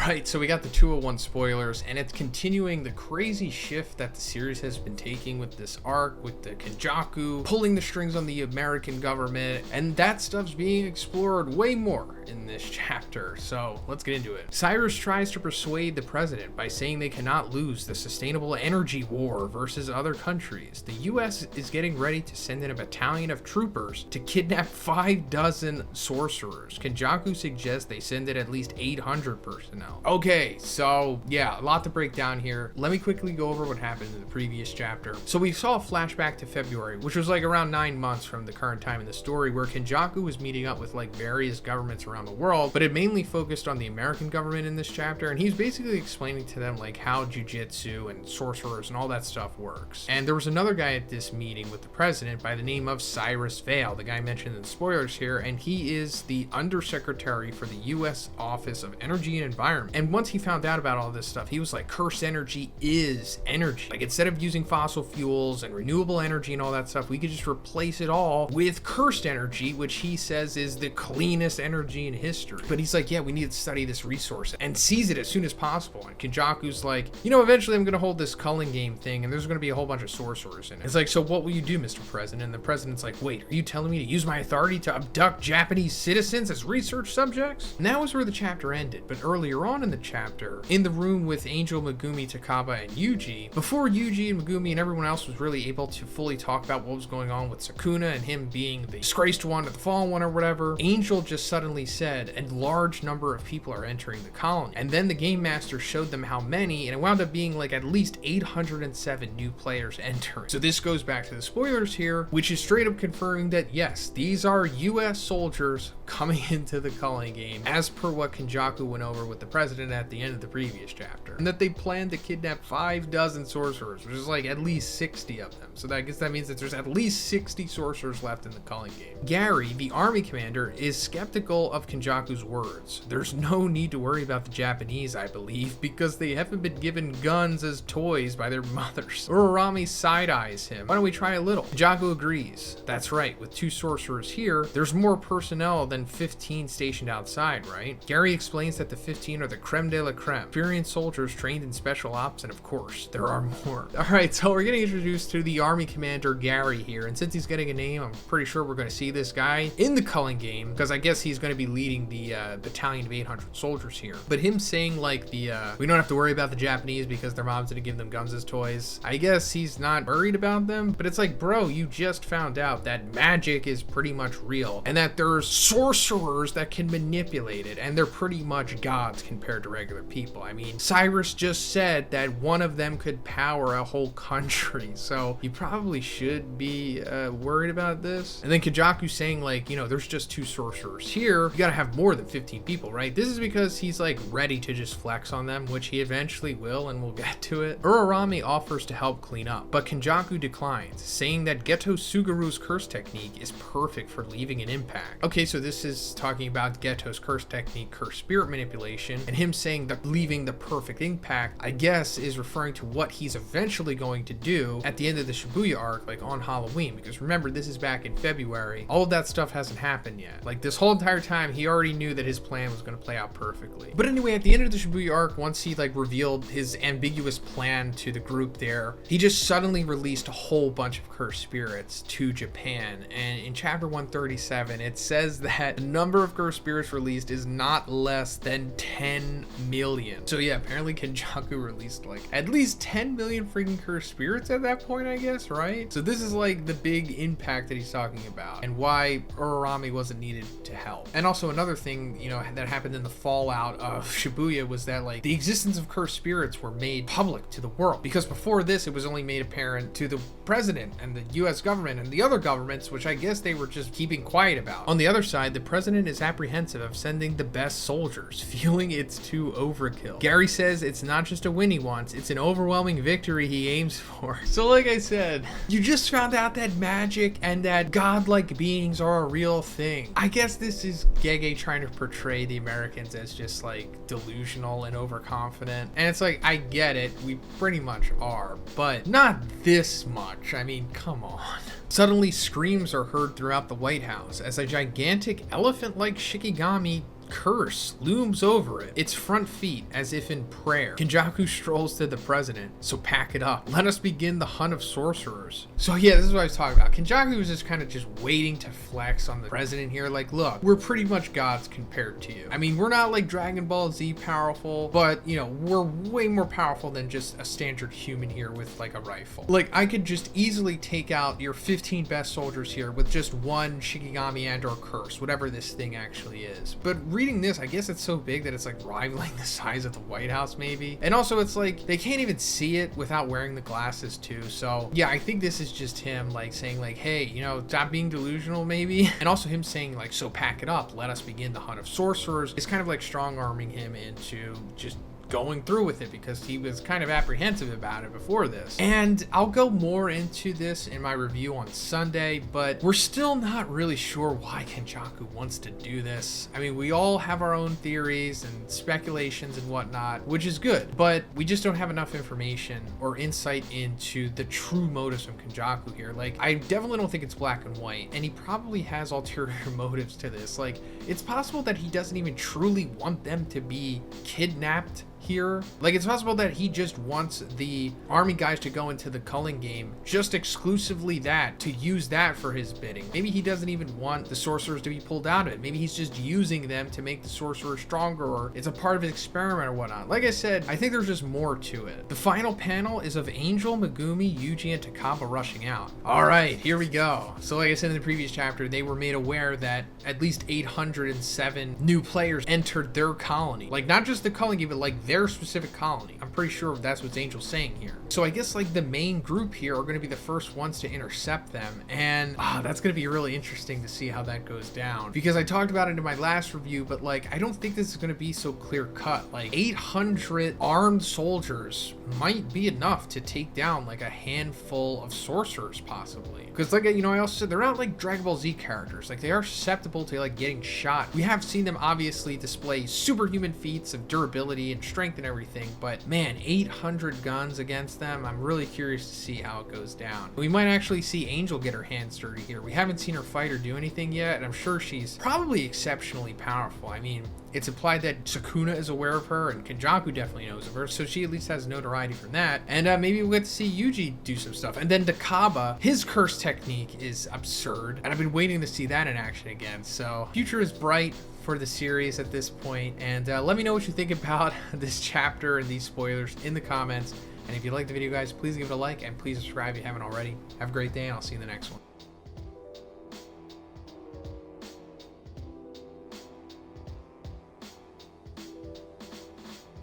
Alright, so we got the 201 spoilers, and it's continuing the crazy shift that the series has been taking with this arc, with the Kenjaku pulling the strings on the American government, and that stuff's being explored way more in this chapter, so let's get into it. Cyrus tries to persuade the president by saying they cannot lose the sustainable energy war versus other countries. The US is getting ready to send in a battalion of troopers to kidnap 5 dozen sorcerers. Kenjaku suggests they send in at least 800 personnel. Okay, so yeah, a lot to break down here. Let me quickly go over what happened in the previous chapter. So we saw a flashback to February, which was like around 9 months from the current time in the story, where Kenjaku was meeting up with like various governments around the world, but it mainly focused on the American government in this chapter, and he's basically explaining to them like how jujitsu and sorcerers and all that stuff works. And there was another guy at this meeting with the president by the name of Cyrus Vale, the guy mentioned in the spoilers here, and he is the undersecretary for the US Office of Energy and Environment. And once he found out about all this stuff, he was like, cursed energy is energy. Like, instead of using fossil fuels and renewable energy and all that stuff, we could just replace it all with cursed energy, which he says is the cleanest energy in history. But he's like, yeah, we need to study this resource and seize it as soon as possible. And Kenjaku's like, you know, eventually I'm gonna hold this culling game thing, and there's gonna be a whole bunch of sorcerers in it. It's like, so what will you do, Mr. President? And the president's like, wait, are you telling me to use my authority to abduct Japanese citizens as research subjects? And that was where the chapter ended. But earlier on in the chapter, in the room with Angel, Megumi, Takaba, and Yuji, before Yuji and Megumi and everyone else was really able to fully talk about what was going on with Sukuna and him being the disgraced one or the fallen one or whatever, Angel just suddenly said, a large number of people are entering the colony. And then the game master showed them how many, and it wound up being like at least 807 new players entering. So this goes back to the spoilers here, which is straight up confirming that yes, these are US soldiers coming into the culling game, as per what Kenjaku went over with the president at the end of the previous chapter, and that they plan to kidnap 5 dozen sorcerers, which is like at least 60 of them. So I guess that means that there's at least 60 sorcerers left in the culling game. Gary, the army commander, is skeptical of Kenjaku's words. There's no need to worry about the Japanese, I believe, because they haven't been given guns as toys by their mothers. Urarami side-eyes him. Why don't we try a little? Kenjaku agrees. That's right, with 2 sorcerers here, there's more personnel than 15 stationed outside, right? Gary explains that the 15 are the creme de la creme, experienced soldiers trained in special ops, and of course, there are more. Alright, so we're getting introduced to the army commander Gary here, and since he's getting a name, I'm pretty sure we're going to see this guy in the culling game, because I guess he's going to be leading the battalion of 800 soldiers here. But him saying like we don't have to worry about the Japanese because their mom's going to give them guns as toys, I guess he's not worried about them, but it's like, bro, you just found out that magic is pretty much real, and that there's sorcerers that can manipulate it, and they're pretty much gods compared to regular people. I mean, Cyrus just said that one of them could power a whole country, so you probably should be worried about this. And then Kenjaku saying like, you know, there's just 2 sorcerers here, you gotta have more than 15 people, right? This is because he's like ready to just flex on them, which he eventually will, and we'll get to it. Urarami offers to help clean up, but Kenjaku declines, saying that Geto Sugaru's curse technique is perfect for leaving an impact. Okay, so this is talking about Geto's curse technique, curse spirit manipulation, and him saying that leaving the perfect impact, I guess, is referring to what he's eventually going to do at the end of the Shibuya arc, like on Halloween, because remember, this is back in February. All of that stuff hasn't happened yet. Like, this whole entire time, he already knew that his plan was going to play out perfectly. But anyway, at the end of the Shibuya arc, once he like revealed his ambiguous plan to the group there, he just suddenly released a whole bunch of cursed spirits to Japan. And in chapter 137, it says that the number of cursed spirits released is not less than 10 million. So yeah, apparently Kenjaku released like at least 10 million freaking cursed spirits at that point, I guess, right? So this is like the big impact that he's talking about, and why Urarami wasn't needed to help. And also another thing, you know, that happened in the fallout of Shibuya was that like the existence of cursed spirits were made public to the world, because before this it was only made apparent to the president and the US government and the other governments, which I guess they were just keeping quiet about. On the other side, the president is apprehensive of sending the best soldiers, feeling it's too overkill. Gary says it's not just a win he wants, it's an overwhelming victory he aims for. So like I said, you just found out that magic and that godlike beings are a real thing. I guess this is Gege trying to portray the Americans as just like delusional and overconfident. And it's like, I get it, we pretty much are, but not this much. I mean, come on. Suddenly, screams are heard throughout the White House as a gigantic elephant-like Shikigami curse looms over it, its front feet as if in prayer. Kenjaku strolls to the president, so pack it up. Let us begin the hunt of sorcerers. So yeah, this is what I was talking about. Kenjaku was just kind of just waiting to flex on the president here. Like, look, we're pretty much gods compared to you. I mean, we're not like Dragon Ball Z powerful, but you know, we're way more powerful than just a standard human here with like a rifle. Like, I could just easily take out your 15 best soldiers here with just one Shikigami and or curse, whatever this thing actually is. But reading this, I guess it's so big that it's like rivaling the size of the White House maybe. And also it's like they can't even see it without wearing the glasses too. So yeah, I think this is just him like saying like, hey, you know, stop being delusional maybe. And also him saying like, so pack it up, let us begin the hunt of sorcerers. It's kind of like strong arming him into just going through with it because he was kind of apprehensive about it before this. And I'll go more into this in my review on Sunday, but we're still not really sure why Kenjaku wants to do this. I mean, we all have our own theories and speculations and whatnot, which is good, but we just don't have enough information or insight into the true motives from Kenjaku here. Like, I definitely don't think it's black and white, and he probably has ulterior motives to this. Like, it's possible that he doesn't even truly want them to be kidnapped here. Like, it's possible that he just wants the army guys to go into the culling game, just exclusively that, to use that for his bidding. Maybe he doesn't even want the sorcerers to be pulled out of it. Maybe he's just using them to make the sorcerer stronger, or it's a part of his experiment or whatnot. Like I said, I think there's just more to it. The final panel is of Angel, Megumi, Yuji, and Takaba rushing out. All right, here we go. So like I said in the previous chapter, they were made aware that at least 807 new players entered their colony. Like, not just the culling game, but like their specific colony. I'm pretty sure that's what Angel's saying here. So I guess like the main group here are going to be the first ones to intercept them, and that's going to be really interesting to see how that goes down, because I talked about it in my last review, but like I don't think this is going to be so clear cut. Like 800 armed soldiers might be enough to take down like a handful of sorcerers possibly, because like, you know, I also said they're not like Dragon Ball Z characters. Like, they are susceptible to like getting shot. We have seen them obviously display superhuman feats of durability and strength and everything, but man, 800 guns against them, I'm really curious to see how it goes down. We might actually see Angel get her hands dirty here. We haven't seen her fight or do anything yet, and I'm sure she's probably exceptionally powerful. I mean, it's implied that Sukuna is aware of her, and Kenjaku definitely knows of her, so she at least has notoriety from that. And maybe we'll get to see Yuji do some stuff. And then Takaba, his curse technique is absurd, and I've been waiting to see that in action again. So future is bright for the series at this point, and let me know what you think about this chapter and these spoilers in the comments. And if you like the video, guys, please give it a like, and please subscribe if you haven't already. Have a great day, and I'll see you in the next one.